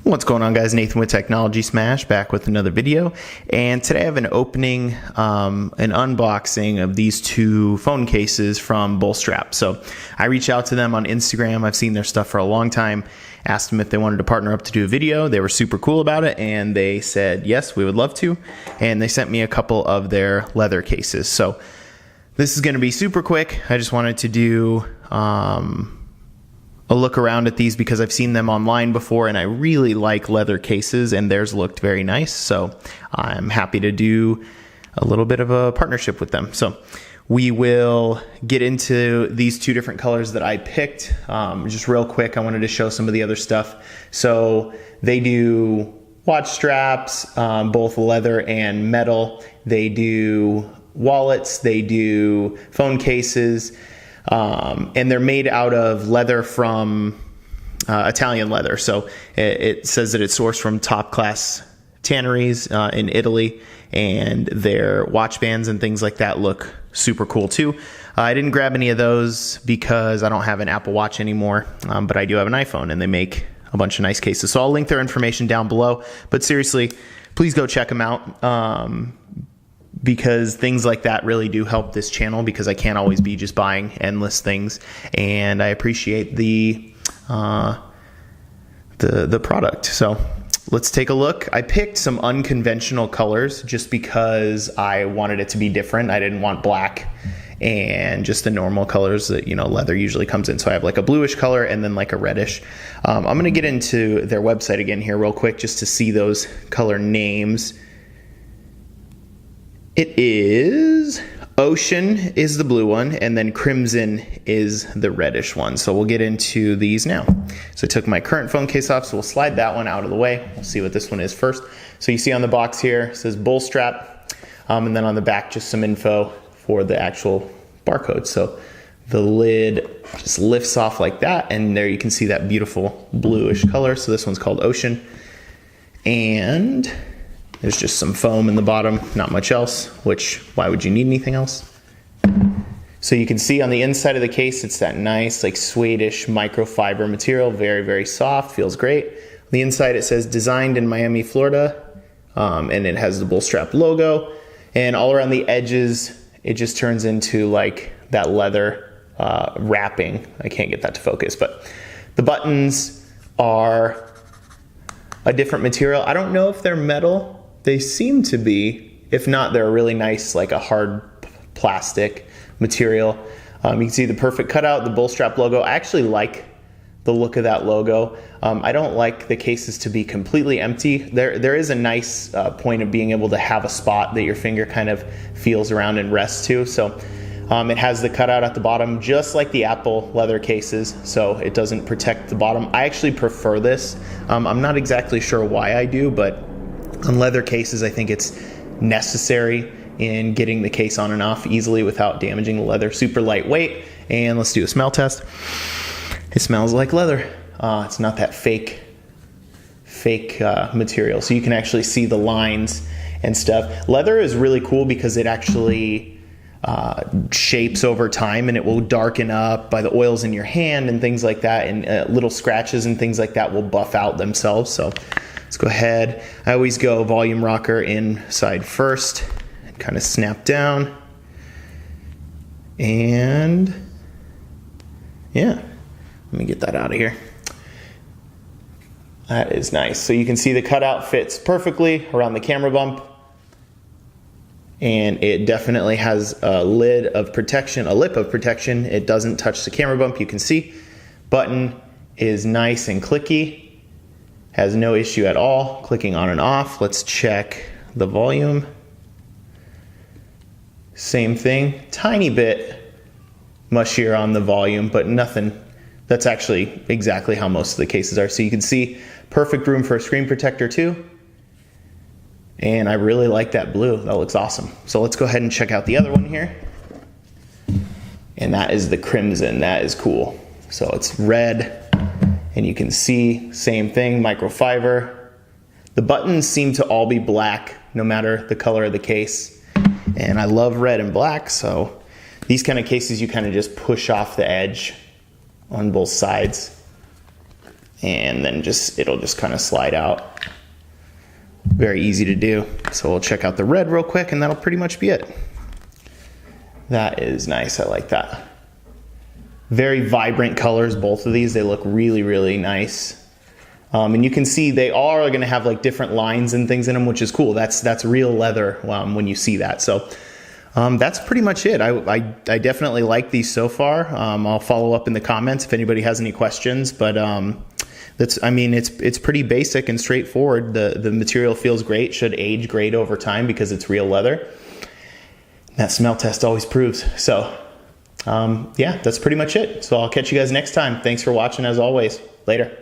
What's going on, guys? Nathan with Technology Smash, back with another video. And today I have an opening, an unboxing of these two phone cases from Bullstrap. So I reached out to them on Instagram. I've seen their stuff for a long time. Asked them if they wanted to partner up to do a video. They were super cool about it, and they said, yes, we would love to. And they sent me a couple of their leather cases. So this is going to be super quick. I just wanted to do a look around at these because I've seen them online before and I really like leather cases, and theirs looked very nice. So I'm happy to do a little bit of a partnership with them. So we will get into these two different colors that I picked. Just real quick, I wanted to show some of the other stuff. So they do watch straps, both leather and metal. They do wallets, they do phone cases. And they're made out of leather from Italian leather. So it says that it's sourced from top class tanneries in Italy, and their watch bands and things like that look super cool too. I didn't grab any of those because I don't have an Apple Watch anymore, but I do have an iPhone, and they make a bunch of nice cases. So I'll link their information down below, but seriously, please go check them out. Because things like that really do help this channel, because I can't always be just buying endless things, and I appreciate the product. So let's take a look. I picked some unconventional colors just because I wanted it to be different. I didn't want black and just the normal colors that, you know, leather usually comes in. So I have like a bluish color and then like a reddish. I'm going to get into their website again here real quick just to see those color names. It is Ocean is the blue one, and then Crimson is the reddish one. So we'll get into these now. So I took my current phone case off, so we'll slide that one out of the way. We'll see what this one is first. So you see on the box here, it says Bullstrap, and then on the back just some info for the actual barcode. So the lid just lifts off like that, and there you can see that beautiful bluish color. So this one's called Ocean. And there's just some foam in the bottom, not much else, which, why would you need anything else? So you can see on the inside of the case, it's that nice, like suede-ish microfiber material, very, very soft, feels great. On the inside, it says designed in Miami, Florida, and it has the Bullstrap logo. And all around the edges, it just turns into like that leather wrapping. I can't get that to focus, but the buttons are a different material. I don't know if they're metal. They seem to be. If not, they're a really nice, like a hard plastic material. You can see the perfect cutout, the Bullstrap logo. I actually like the look of that logo. I don't like the cases to be completely empty. There is a nice point of being able to have a spot that your finger kind of feels around and rests to. So it has the cutout at the bottom, just like the Apple leather cases, so it doesn't protect the bottom. I actually prefer this. I'm not exactly sure why I do, but on leather cases, I think it's necessary in getting the case on and off easily without damaging the leather. Super lightweight, and let's do a smell test. It smells like leather. It's not that fake material, so you can actually see the lines and stuff. Leather is really cool because it actually shapes over time, and it will darken up by the oils in your hand and things like that, and little scratches and things like that will buff out themselves. So let's go ahead. I always go volume rocker inside first and kind of snap down. And yeah, let me get that out of here. That is nice. So you can see the cutout fits perfectly around the camera bump. And it definitely has a lid of protection, a lip of protection. It doesn't touch the camera bump, you can see. Button is nice and clicky. Has no issue at all clicking on and off. Let's check the volume. Same thing, tiny bit mushier on the volume, but nothing. That's actually exactly how most of the cases are. So you can see perfect room for a screen protector too. And I really like that blue, that looks awesome. So let's go ahead and check out the other one here. And that is the Crimson, that is cool. So it's red. And you can see, same thing, microfiber. The buttons seem to all be black, no matter the color of the case. And I love red and black, so these kind of cases you kind of just push off the edge on both sides. and then it'll just kind of slide out. Very easy to do. So we'll check out the red real quick, and that'll pretty much be it. That is nice, I like that. Very vibrant colors, both of these. They look really, really nice. And you can see they are going to have like different lines and things in them, which is cool. That's real leather when you see that. So that's pretty much it. I definitely like these so far. I'll follow up in the comments if anybody has any questions, but it's pretty basic and straightforward. The material feels great, should age great over time because it's real leather. That smell test always proves. So yeah, that's pretty much it. So I'll catch you guys next time. Thanks for watching as always. Later.